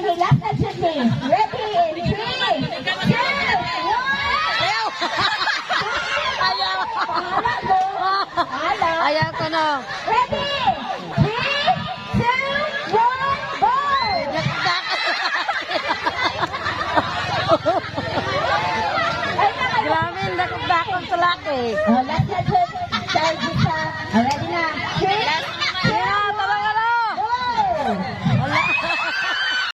sige, last na shoot me. Ready, in 3, 2, 1. Ayaw! Ayaw! Pahala mo. Pahala. Ayaw ko na. Ready, 3, 2, 1, go! Grabe, dakot-dakot sa laki. Oh, last na shoot. Charge sa. Ready na. 3,